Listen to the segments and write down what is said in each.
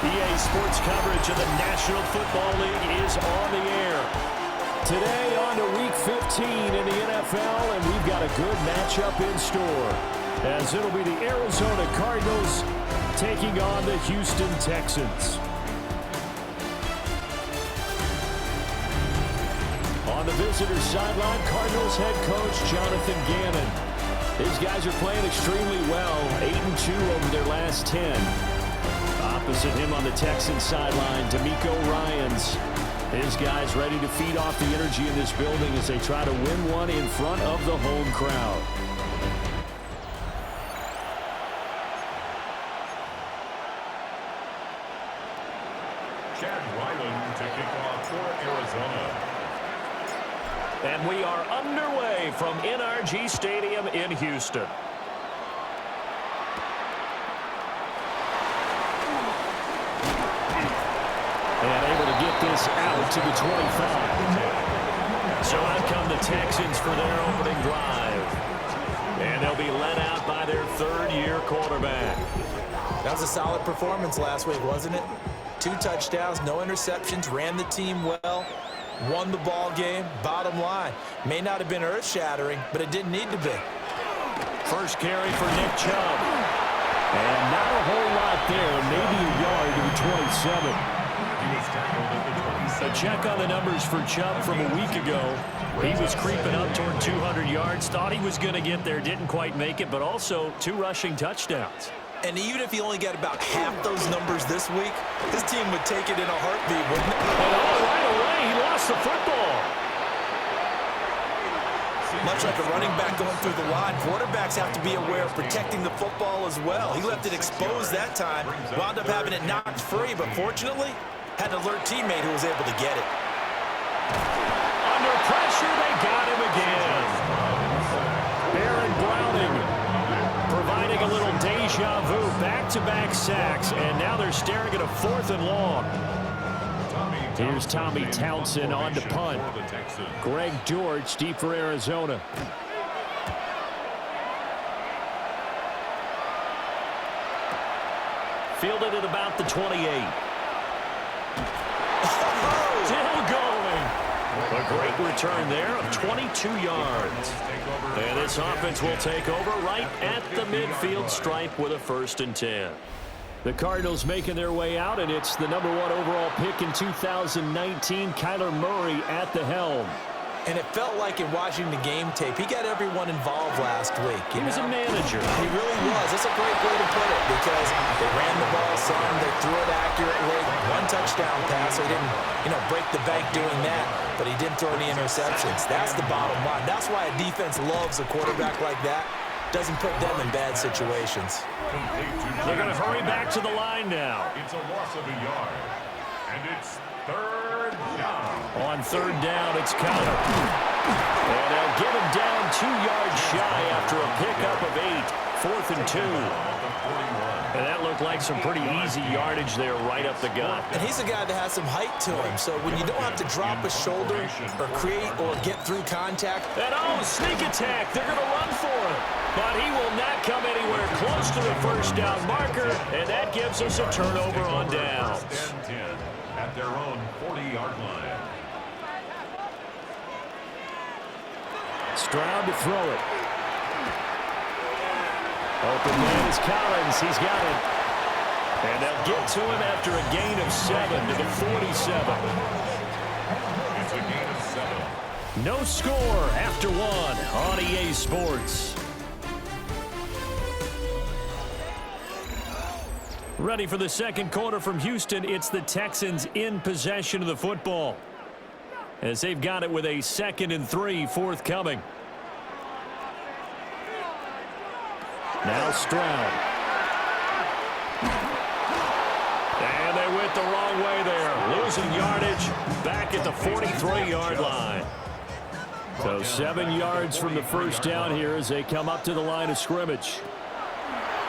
EA Sports coverage of the National Football League is on the air. Today on to Week 15 in the NFL, and we've got a good matchup in store, as it'll be the Arizona Cardinals taking on the Houston Texans. On the visitor's sideline, Cardinals head coach Jonathan Gannon. His guys are playing extremely well, 8-2 over their last 10. Opposite him on the Texans sideline, D'Amico Ryans. His guys ready to feed off the energy in this building as they try to win one in front of the home crowd. Chad Ryland to kick off for Arizona. And we are underway from NRG Stadium in Houston. And able to get this out to the 25. So out come the Texans for their opening drive. And they'll be led out by their third-year quarterback. That was a solid performance last week, wasn't it? 2 touchdowns, no interceptions, ran the team well, won the ball game. Bottom line, may not have been earth-shattering, but it didn't need to be. First carry for Nick Chubb. And not a whole lot there, maybe a yard to the 27. A check on the numbers for Chubb from a week ago. He was creeping up toward 200 yards, thought he was going to get there, didn't quite make it, but also 2 rushing touchdowns. And even if he only got about half those numbers this week, his team would take it in a heartbeat, wouldn't it? And right away, he lost the football. Much like a running back going through the line, quarterbacks have to be aware of protecting the football as well. He left it exposed that time, wound up having it knocked free, but fortunately, had an alert teammate who was able to get it. Under pressure, they got him again. Aaron Browning providing a little deja vu, back-to-back sacks, and now they're staring at a 4th and long. Here's Tommy Townsend on to punt. Greg George deep for Arizona. Fielded at about the 28. Still going. A great return there of 22 yards. And this offense will take over right at the midfield stripe with a 1st and 10. The Cardinals making their way out, and it's the #1 overall pick in 2019, Kyler Murray at the helm. And it felt like in watching the game tape, he got everyone involved last week. He was a manager. He really was. That's a great way to put it because they ran the ball some, they threw it accurately. 1 touchdown pass, so he didn't, break the bank doing that, but he didn't throw any interceptions. That's the bottom line. That's why a defense loves a quarterback like that. Doesn't put them in bad situations. They're going to hurry back to the line now. It's a loss of a yard. And it's 3rd down. On 3rd down, it's Connor. And they'll get him down 2 yards shy after a pickup of 8. 4th and 2. And that looked like some pretty easy yardage there right up the gut. And he's a guy that has some height to him, so when you don't have to drop a shoulder or create or get through contact. And sneak attack. They're going to run for him. But he will not come anywhere close to the 1st down marker, and that gives us a turnover on downs. 10 at their own 40-yard line. Stroud to throw it. Open man is Collins. He's got it. And they'll get to him after a gain of 7 to the 47. It's a gain of 7. No score after 1 on EA Sports. Ready for the second quarter from Houston. It's the Texans in possession of the football, as they've got it with a 2nd and 3 forthcoming. Now Stroud. And they went the wrong way there. Losing yardage back at the 43-yard line. So 7 yards from the 1st down here as they come up to the line of scrimmage.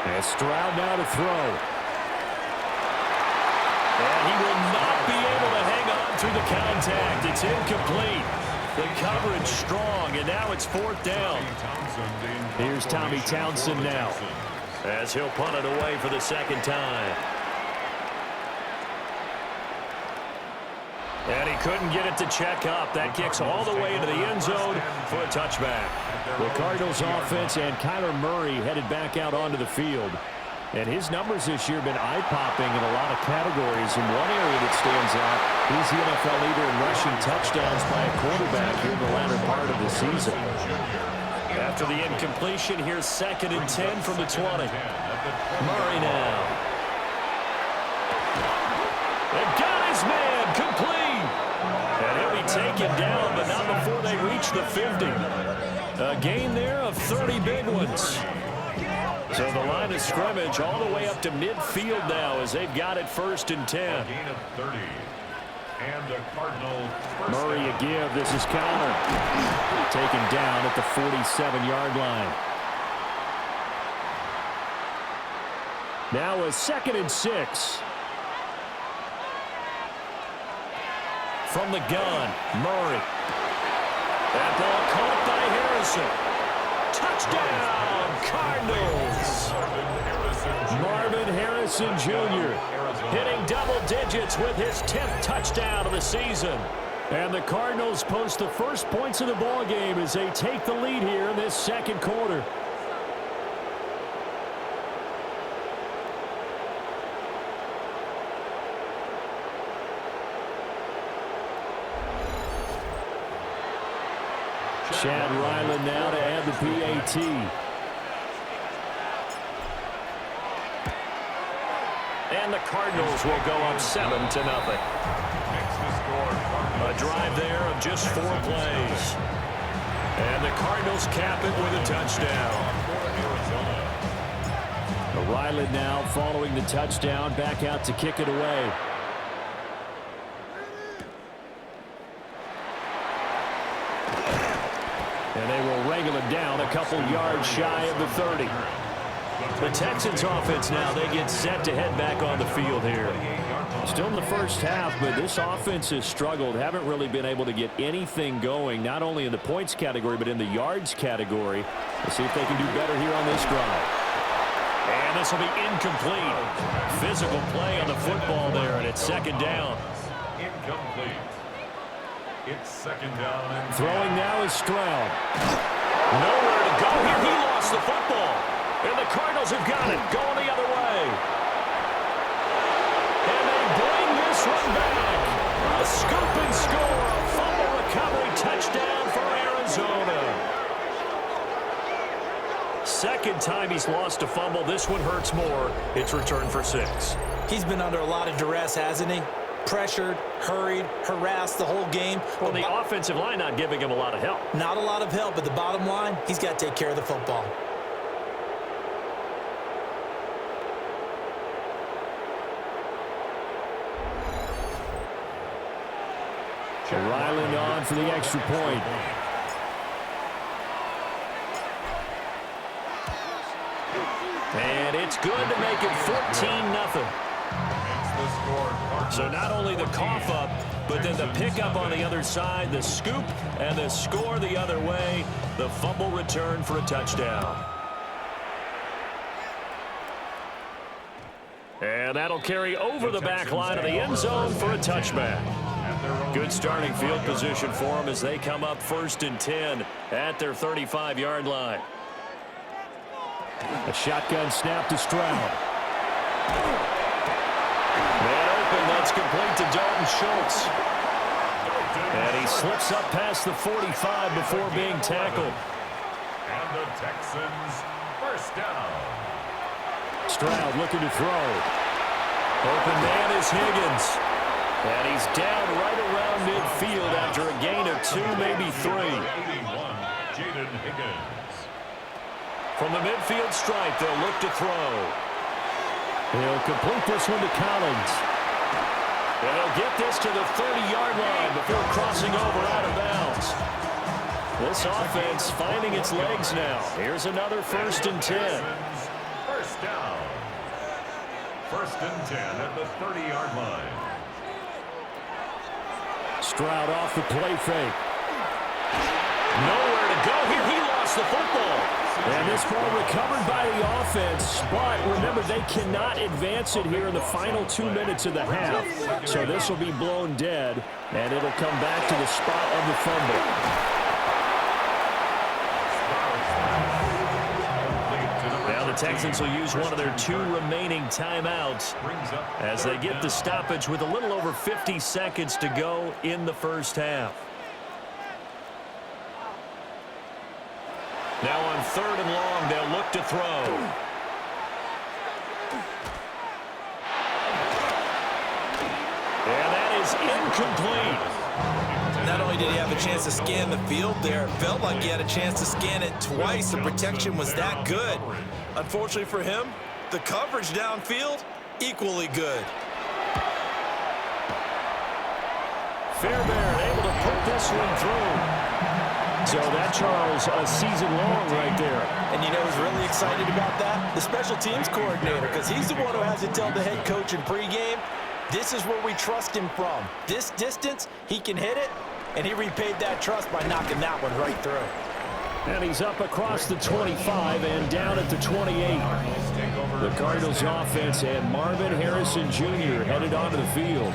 And Stroud now to throw. And he will not be able to hang on through the contact. It's incomplete. The coverage strong, and now it's 4th down. Here's Tommy Townsend now, as he'll punt it away for the 2nd time. And he couldn't get it to check up. That kicks all the way into the end zone for a touchback. The Cardinals offense and Kyler Murray headed back out onto the field. And his numbers this year have been eye-popping in a lot of categories. In one area that stands out, he's the NFL leader in rushing touchdowns by a quarterback here in the latter part of the season. After the incompletion, here's 2nd and 10 from the 20. Murray now. And got his man complete. And he'll be taken down, but not before they reach the 50. A gain there of 30 big ones. So the line of scrimmage all the way up to midfield now as they've got it 1st and 10. Gain of 30. And the Cardinals. Murray a give. This is Connor. Taken down at the 47-yard line. Now a 2nd and 6. From the gun, Murray. That ball caught by Harrison. Touchdown, Cardinals. Marvin Harrison Jr. hitting double digits with his 10th touchdown of the season. And the Cardinals post the first points of the ball game as they take the lead here in this 2nd quarter. Chad Ryland now to add the PAT. And the Cardinals will go up 7-0. A drive there of just 4 plays. And the Cardinals cap it with a touchdown. Ryland now following the touchdown, back out to kick it away. And they will wrangle it down a couple yards shy of the 30. The Texans offense now, they get set to head back on the field here. Still in the first half, but this offense has struggled. Haven't really been able to get anything going, not only in the points category, but in the yards category. Let's see if they can do better here on this drive. And this will be incomplete. Physical play on the football there, and it's 2nd down. Incomplete. It's 2nd down. And throwing now is Stroud. Nowhere to go here. He lost the football. And the Cardinals have got it. Going the other way. And they bring this one back. A scoop and score. A fumble recovery touchdown for Arizona. 2nd time he's lost a fumble. This one hurts more. It's returned for 6. He's been under a lot of duress, hasn't he? Pressured, hurried, harassed the whole game. Well, the offensive line not giving him a lot of help. Not a lot of help, but the bottom line, he's got to take care of the football. Ryland on for the extra point. And it's good to make it 14-0. So not only the cough up, but then the pickup on the other side, the scoop, and the score the other way. The fumble return for a touchdown. And that'll carry over the back line of the end zone for a touchback. Good starting field position for them as they come up 1st and 10 at their 35-yard line. A shotgun snap to Stroud. Man open, that's complete to Dalton Schultz. And he slips up past the 45 before being tackled. And the Texans 1st down. Stroud looking to throw. Open man is Higgins. And he's down right around midfield after a gain of 2, maybe 3. 81, Jaden Higgins. From the midfield stripe, they'll look to throw. He'll complete this one to Collins. And he'll get this to the 30-yard line before crossing over out of bounds. This offense finding its legs now. Here's another 1st and 10. 1st down. 1st and 10 at the 30-yard line. Stroud off the play fake. Nowhere to go here. He lost the football. And this ball recovered by the offense, but remember, they cannot advance it here in the final 2 minutes of the half. So this will be blown dead, and it'll come back to the spot of the fumble. The Texans will use one of their 2 remaining timeouts as they get the stoppage with a little over 50 seconds to go in the first half. Now on 3rd and long, they'll look to throw. And that is incomplete. Not only did he have a chance to scan the field there, it felt like he had a chance to scan it twice. The protection was that good. Unfortunately for him, the coverage downfield, equally good. Fairbairn able to put this one through. So that, Charles, a season long right there. And you know who's really excited about that? The special teams coordinator, because he's the one who has to tell the head coach in pregame, this is where we trust him from. This distance, he can hit it, and he repaid that trust by knocking that one right through. And he's up across the 25 and down at the 28. The Cardinals offense and Marvin Harrison Jr. headed onto the field.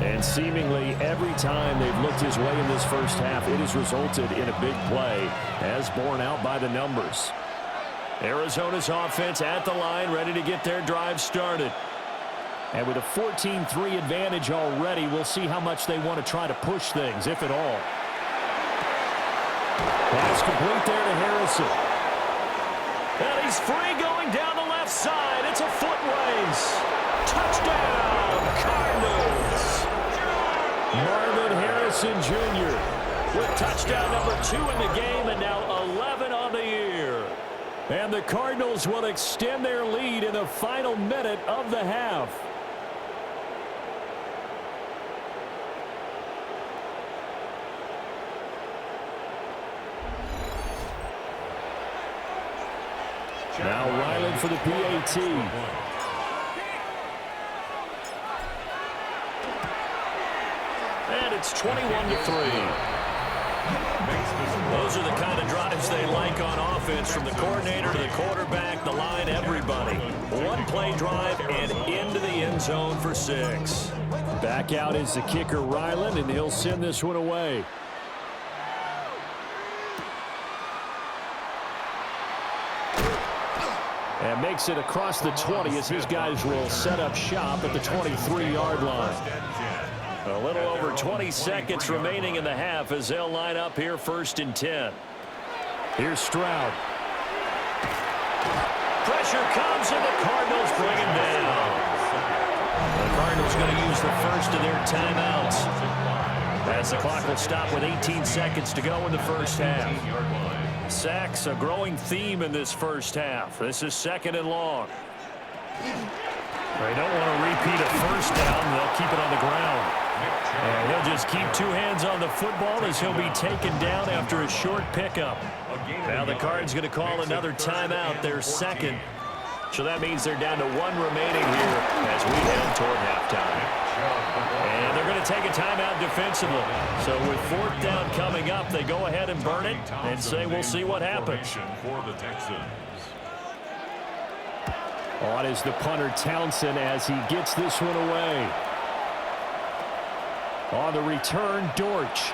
And seemingly every time they've looked his way in this first half, it has resulted in a big play, as borne out by the numbers. Arizona's offense at the line, ready to get their drive started. And with a 14-3 advantage already, we'll see how much they want to try to push things, if at all. Pass complete there to Harrison. And he's free going down the left side. It's a foot race. Touchdown, Cardinals. Marvin Harrison Jr. with touchdown number 2 in the game, and now 11 on the year. And the Cardinals will extend their lead in the final minute of the half. Now Ryland for the PAT. And it's 21-3. Those are the kind of drives they like on offense, from the coordinator to the quarterback, the line, everybody. One play drive and into the end zone for 6. Back out is the kicker, Ryland, and he'll send this one away. And makes it across the 20 as his guys will set up shop at the 23-yard line. A little over 20 seconds remaining in the half as they'll line up here 1st and 10. Here's Stroud. Pressure comes, and the Cardinals bring him down. The Cardinals going to use the first of their timeouts, as the clock will stop with 18 seconds to go in the first half. Sacks, a growing theme in this first half. This is 2nd and long. They don't want to repeat a first down. They'll keep it on the ground. And he'll just keep 2 hands on the football as he'll be taken down after a short pickup. Now the Cards going to call another timeout, their 2nd. So that means they're down to 1 remaining here as we head toward halftime. And they're going to take a timeout defensively. So with 4th down coming up, they go ahead and burn it and say we'll see what happens. For the Texans. On is the punter, Townsend, as he gets this one away. On the return, Dortch.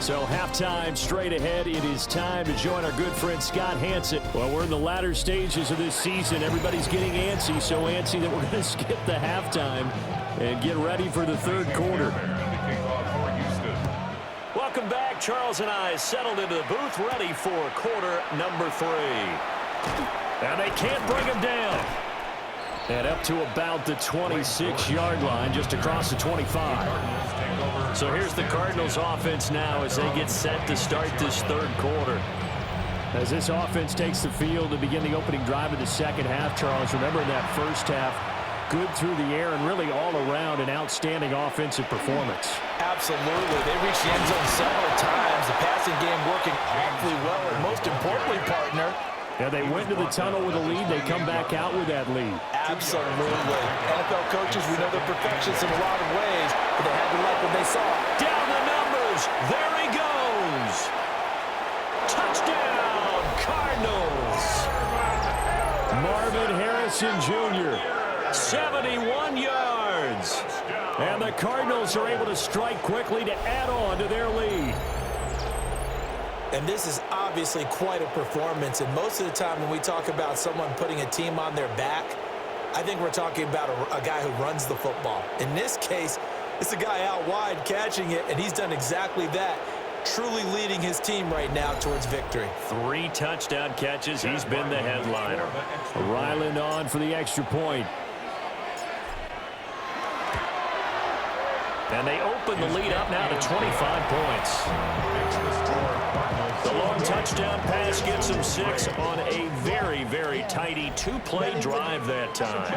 So halftime straight ahead. It is time to join our good friend Scott Hansen. Well, we're in the latter stages of this season. Everybody's getting antsy, so antsy that we're going to skip the halftime and get ready for the 3rd quarter. Welcome back. Charles and I settled into the booth, ready for quarter number 3. And they can't bring him down. And up to about the 26-yard line, just across the 25. So here's the Cardinals offense now as they get set to start this 3rd quarter. As this offense takes the field to begin the opening drive of the 2nd half, Charles, remember in that first half, good through the air and really all around an outstanding offensive performance. Absolutely. They reached the end zone several times. The passing game working awfully well, and most importantly, partner, yeah, they went to the tunnel with a lead. They come back out with that lead. Absolutely. NFL coaches, we know they're perfectionists in a lot of ways, but they throws. There he goes. Touchdown, Cardinals. Marvin Harrison Jr., 71 yards. And the Cardinals are able to strike quickly to add on to their lead. And this is obviously quite a performance. And most of the time when we talk about someone putting a team on their back, I think we're talking about a guy who runs the football. In this case, it's a guy out wide catching it, and he's done exactly that, truly leading his team right now towards victory. 3 touchdown catches. He's been the headliner. Ryland on for the extra point. And they open the lead up now to 25 points. The long touchdown pass gets them 6 on a very, very tidy 2-play drive that time.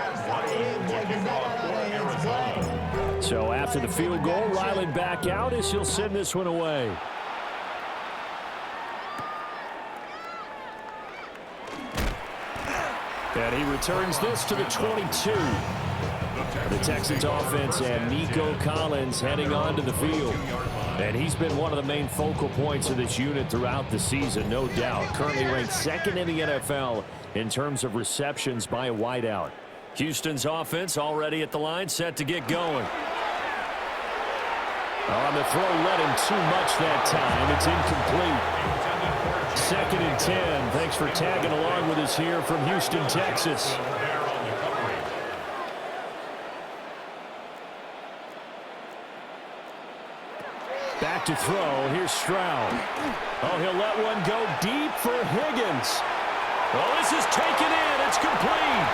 So after the field goal, Ryland back out as he'll send this one away. And he returns this to the 22. The Texans offense and Nico Collins heading onto the field. And he's been one of the main focal points of this unit throughout the season, no doubt. Currently ranked 2nd in the NFL in terms of receptions by a wideout. Houston's offense already at the line, set to get going. On the throw, led him too much that time. It's incomplete. 2nd and 10. Thanks for tagging along with us here from Houston, Texas. Back to throw. Here's Stroud. Oh, he'll let one go deep for Higgins. Oh, this is taken in. It's complete.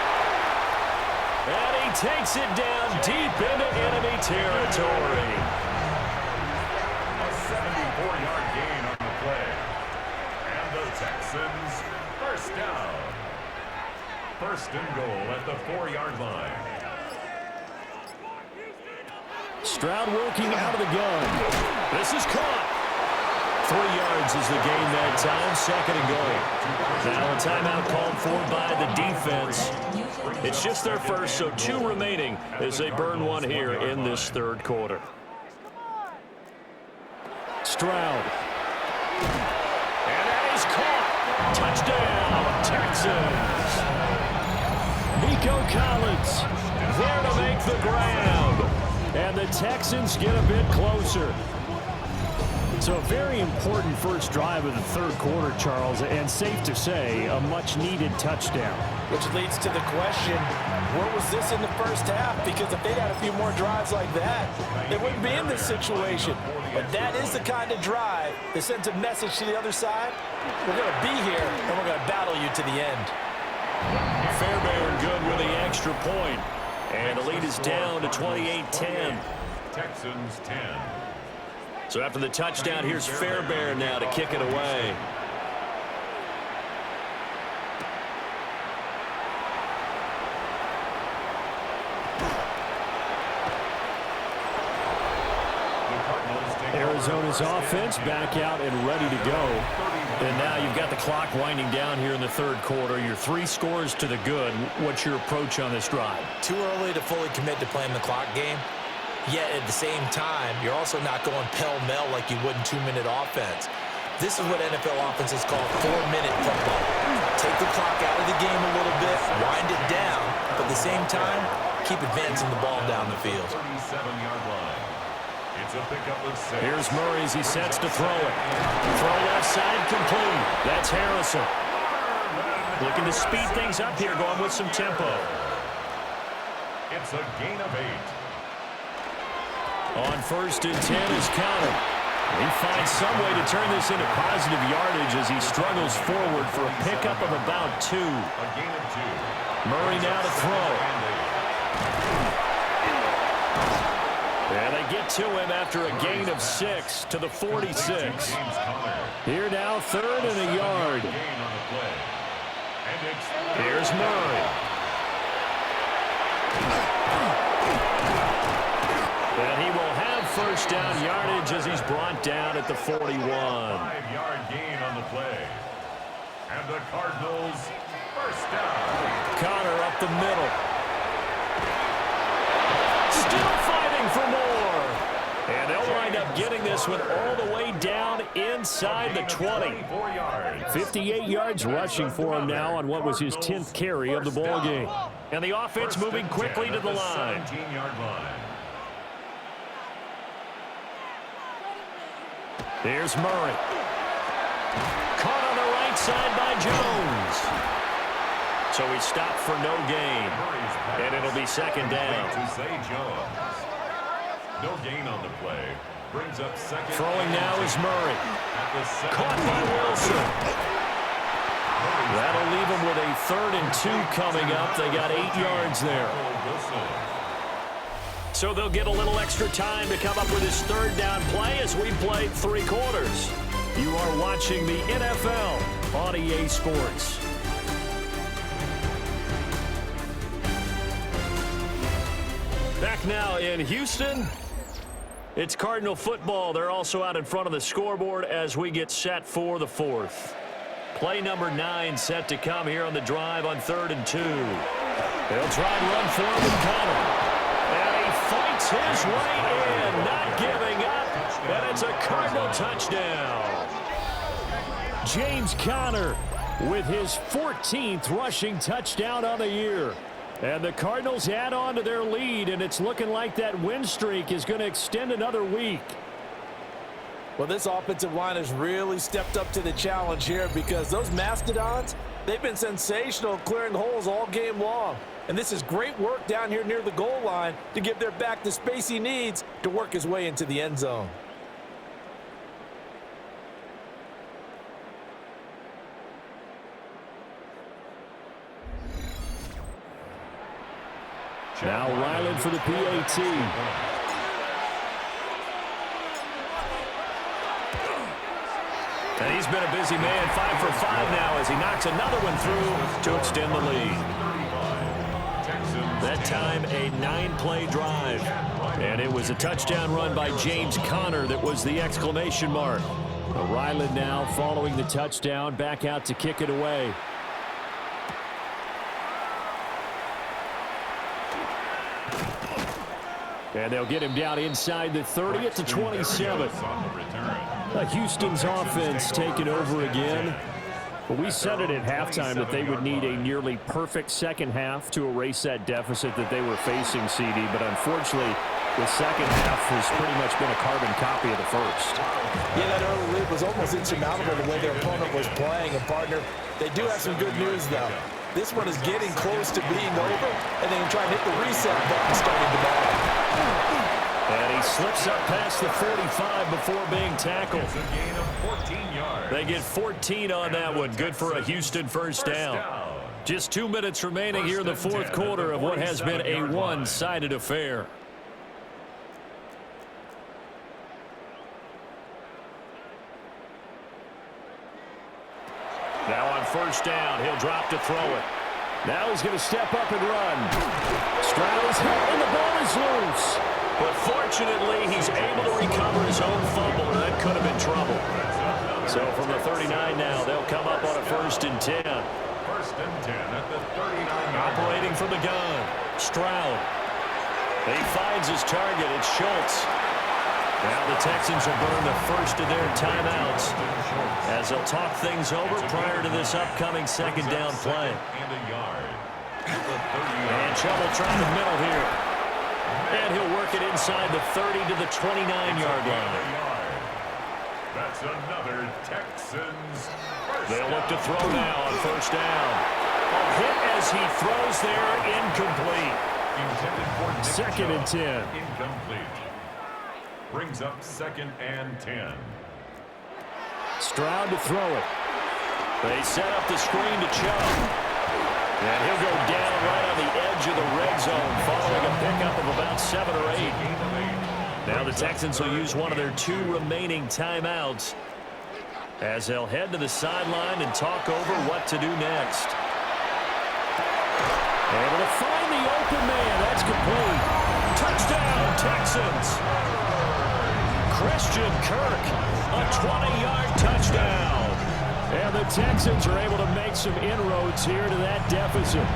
And he takes it down deep into enemy territory. A 74-yard gain on the play. And the Texans, first down. 1st and goal at the 4-yard line. Stroud working out of the gun. This is caught. 3 yards is the gain that time. 2nd and goal. Now a timeout called for by the defense. It's just their first, so 2 remaining as they burn one here in this 3rd quarter. Stroud. And that is caught. Touchdown, Texans. Nico Collins there to make the grab. And the Texans get a bit closer. So a very important first drive of the 3rd quarter, Charles, and safe to say, a much-needed touchdown. Which leads to the question, where was this in the first half? Because if they'd had a few more drives like that, they wouldn't be in this situation. But that is the kind of drive that sends a message to the other side. We're going to be here, and we're going to battle you to the end. Fairbairn good with the extra point. And the lead is down to 28-10. Texans 10. So after the touchdown, here's Fairbairn now to kick it away. Arizona's offense back out and ready to go. And now you've got the clock winding down here in the 3rd quarter. Your 3 scores to the good. What's your approach on this drive? Too early to fully commit to playing the clock game. Yet at the same time, you're also not going pell-mell like you would in 2-minute offense. This is what NFL offenses call 4-minute football. Take the clock out of the game a little bit, wind it down, but at the same time, keep advancing the ball down the field. 37-yard line. It's a pickup of 6. Here's Murray as he sets to throw it. Throw left side complete. That's Harrison. Looking to speed things up here, going with some tempo. It's a gain of 8. On 1st and 10 is Conner. He finds some way to turn this into positive yardage as he struggles forward for a pickup of about 2. A gain of 2. Murray now to throw. And they get to him after a gain of 6 to the 46. Here now, 3rd and a yard. Here's Murray. And he will have first down yardage as he's brought down at the 41. 5-yard gain on the play. And the Cardinals, first down. Conner up the middle. Still fighting for more. And they'll wind up getting this one all the way down inside the 20. 58 yards rushing for him now on what was his 10th carry of the ball game. And the offense moving quickly to the line. Here's Murray. Caught on the right side by Jones. So he stopped for no gain. And it'll be second down. No gain on the play. Brings up second. Throwing now is Murray. Caught by Wilson. That'll leave him with a 3rd and 2 coming up. They got 8 yards there. So they'll get a little extra time to come up with his 3rd down play as we played 3 quarters. You are watching the NFL on EA Sports. Back now in Houston. It's Cardinal football. They're also out in front of the scoreboard as we get set for the 4th. Play number 9 set to come here on the drive on 3rd and 2. They'll try and run for him with Connor. And he fights his way in, not giving up. And it's a Cardinal touchdown. James Conner with his 14th rushing touchdown on the year. And the Cardinals add on to their lead, and it's looking like that win streak is going to extend another week. Well, this offensive line has really stepped up to the challenge here because those Mastodons, they've been sensational clearing holes all game long. And this is great work down here near the goal line to give their back the space he needs to work his way into the end zone. Now Ryland for the PAT. And he's been a busy man, 5 for 5 now as he knocks another one through to extend the lead. That time a 9-play drive. And it was a touchdown run by James Conner that was the exclamation mark. Ryland now following the touchdown, back out to kick it away. And they'll get him down inside the 30 at the 27. Houston's offense taking over again. But we said it at halftime that they would need a nearly perfect second half to erase that deficit that they were facing, CD. But unfortunately, the second half has pretty much been a carbon copy of the first. Yeah, that early lead was almost insurmountable the way their opponent was playing. And, partner, they do have some good news, though. This one is getting close to being over, and they can try and hit the reset button starting tomorrow. And he slips up past the 45 before being tackled. It's a gain of 14 yards. They get 14 on that one. Good for a Houston first down. Just 2 minutes remaining here in the 4th quarter of what has been a one-sided affair. Now on first down, he'll drop to throw it. Now he's going to step up and run. Stroud is hit, and the ball is loose. But fortunately, he's able to recover his own fumble, and that could have been trouble. So from the 39 now, they'll come up on a 1st and 10. 1st and 10 at the 39. Operating from the gun, Stroud. He finds his target. It's Schultz. Now the Texans will burn the first of their timeouts as they'll talk things over prior to this upcoming second down play. And trouble trying the middle here. And he'll work it inside the 30 to the 29-yard line. That's another Texans. They'll look to throw now on first down. A hit as he throws there, incomplete. Second and 10. Incomplete. Brings up 2nd and 10. Stroud to throw it. They set up the screen to Chubb. And he'll go down right on the edge of the red zone following a pickup of about 7 or 8. Now the Texans will use one of their 2 remaining timeouts as they'll head to the sideline and talk over what to do next. Able to find the open man. That's complete. Touchdown, Texans. Christian Kirk, a 20-yard touchdown. And the Texans are able to make some inroads here to that deficit.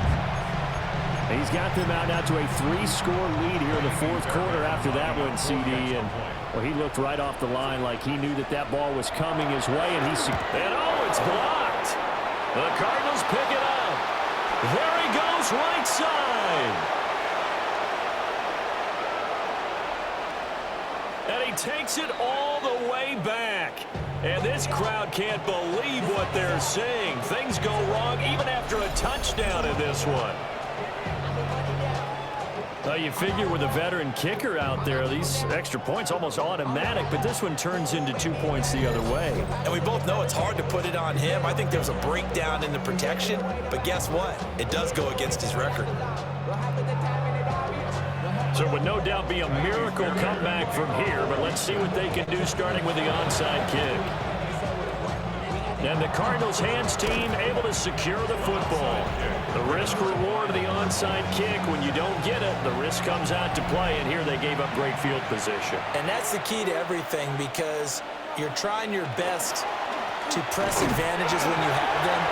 He's got them out now to a 3-score lead here in the fourth quarter after that one, CD. And, well, he looked right off the line like he knew that that ball was coming his way. And it's blocked. The Cardinals pick it up. There he goes, right side. And he takes it all the way back. And this crowd can't believe what they're seeing. Things go wrong even after a touchdown in this one. Well, you figure with a veteran kicker out there, these extra points almost automatic, but this one turns into 2 points the other way. And we both know it's hard to put it on him. I think there's a breakdown in the protection, but guess what? It does go against his record. So it would no doubt be a miracle comeback from here, but let's see what they can do starting with the onside kick. And the Cardinals hands team able to secure the football. The risk reward of the onside kick, when you don't get it, the risk comes out to play, and here they gave up great field position. And that's the key to everything, because you're trying your best to press advantages when you have them,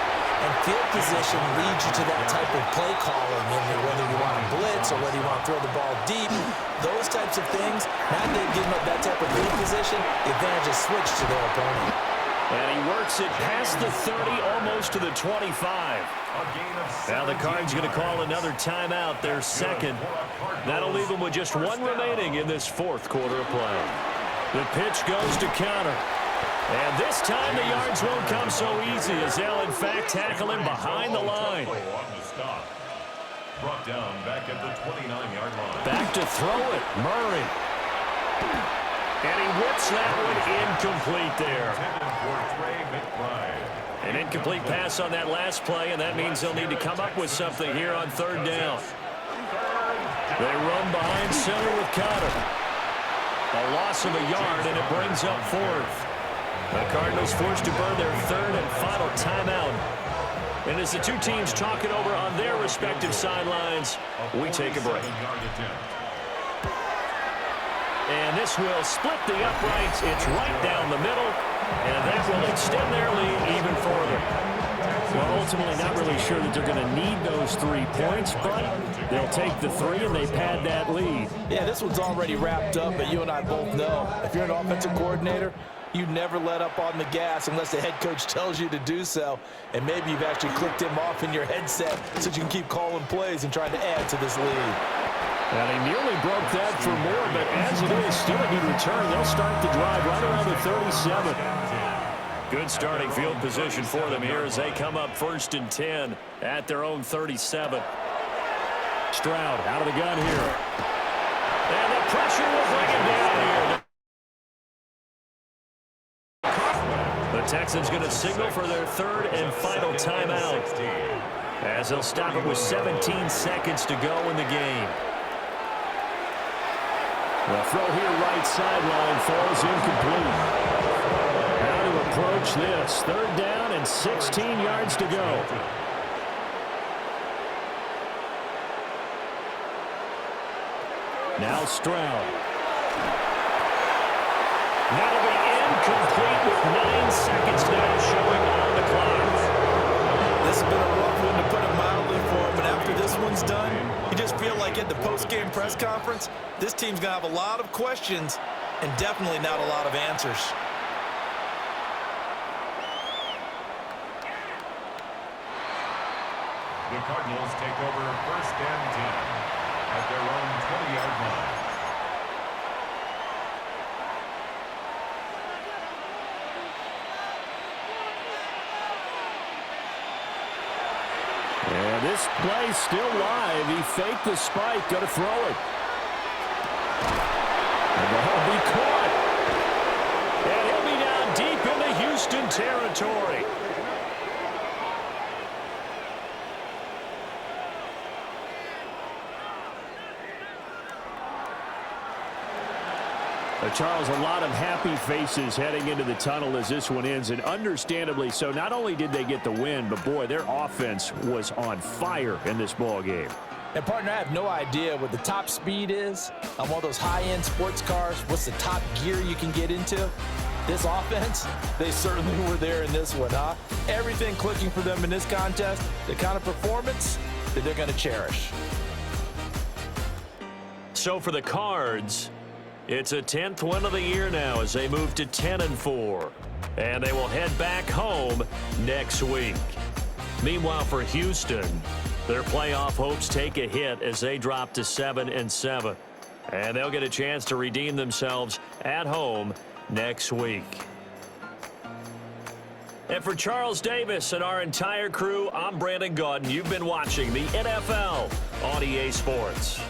and field position leads you to that type of play calling, whether you want to blitz or whether you want to throw the ball deep. Those types of things, now that they've given up that type of field position, the advantage is switched to their opponent. And he works it past the 30, almost to the 25. Now the Cards going to call another timeout, their second. That'll leave them with just one remaining in this fourth quarter of play. The pitch goes to counter. And this time the yards won't come so easy, as they'll in fact tackle him behind the line. Brought down back at the 29-yard line. Back to throw it, Murray. And he whips that one incomplete there. An incomplete pass on that last play, and that means they'll need to come up with something here on third down. They run behind center with Cotter. A loss of a yard, and it brings up fourth. The Cardinals forced to burn their third and final timeout. And as the two teams talk it over on their respective sidelines, we take a break. And this will split the uprights. It's right down the middle, and that will extend their lead even further. Well, ultimately not really sure that they're going to need those 3 points, but they'll take the 3 and they pad that lead. Yeah, this one's already wrapped up, but you and I both know if you're an offensive coordinator, you never let up on the gas unless the head coach tells you to do so. And maybe you've actually clicked him off in your headset so you can keep calling plays and trying to add to this lead. And he nearly broke that for more, but as it is, still a good return. They'll start the drive right around the 37. Good starting field position for them here as they come up 1st and 10 at their own 37. Stroud out of the gun here. And the pressure will bring him down here. The Texans going to signal for their third and final timeout, as they'll stop it with 17 seconds to go in the game. The throw here right sideline falls incomplete. How to approach this? Third down and 16 yards to go. Now Stroud. That'll be incomplete with 9 seconds now showing on the clock. This has been a rough one, to put it mildly, for him, but after this one's done, you just feel like at the post-game press conference, this team's going to have a lot of questions and definitely not a lot of answers. The Cardinals take over 1st and 10 at their own 20-yard line. And this play's still live. He faked the spike, going to throw it. And the ball be caught. And he'll be down deep into Houston territory. Charles, a lot of happy faces heading into the tunnel as this one ends, and understandably so. Not only did they get the win, but boy, their offense was on fire in this ball game. And partner, I have no idea what the top speed is on one of those high-end sports cars. What's the top gear you can get into? This offense, they certainly were there in this one, huh? Everything clicking for them in this contest, the kind of performance that they're going to cherish. so for the Cards, it's a 10th win of the year now as they move to 10-4. And they will head back home next week. Meanwhile, for Houston, their playoff hopes take a hit as they drop to 7-7. And they'll get a chance to redeem themselves at home next week. And for Charles Davis and our entire crew, I'm Brandon Gaudin. You've been watching the NFL on EA Sports.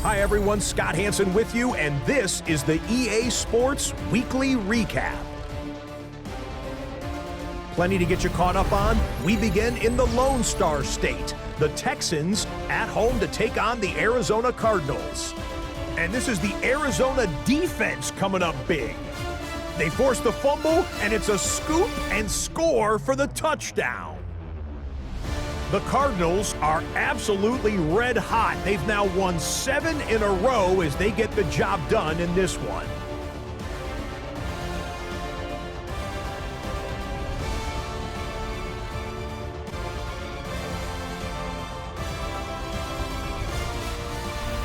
Hi everyone, Scott Hansen with you, and this is the EA Sports Weekly Recap. Plenty to get you caught up on. We begin in the Lone Star State. The Texans at home to take on the Arizona Cardinals. And this is the Arizona defense coming up big. They force the fumble, and it's a scoop and score for the touchdown. The Cardinals are absolutely red hot. They've now won 7 in a row as they get the job done in this one.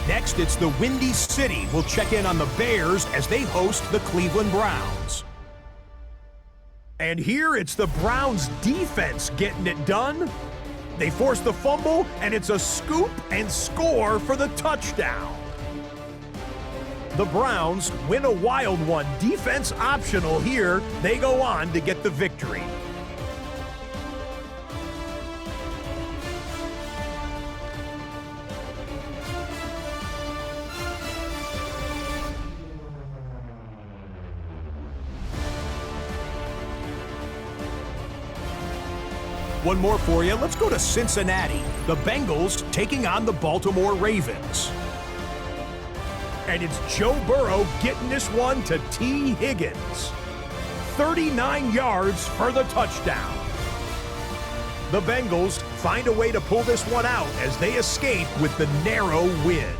Next, it's the Windy City. We'll check in on the Bears as they host the Cleveland Browns. And here it's the Browns defense getting it done. They force the fumble, and it's a scoop and score for the touchdown. The Browns win a wild one. Defense optional here. They go on to get the victory. One more for you. Let's go to Cincinnati. The Bengals taking on the Baltimore Ravens. And it's Joe Burrow getting this one to T. Higgins. 39 yards for the touchdown. The Bengals find a way to pull this one out as they escape with the narrow win.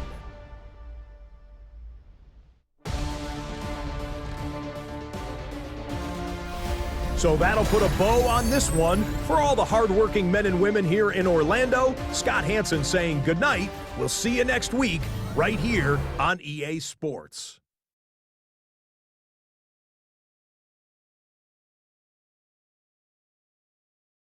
So that'll put a bow on this one. For all the hardworking men and women here in Orlando, Scott Hansen saying goodnight. We'll see you next week right here on EA Sports.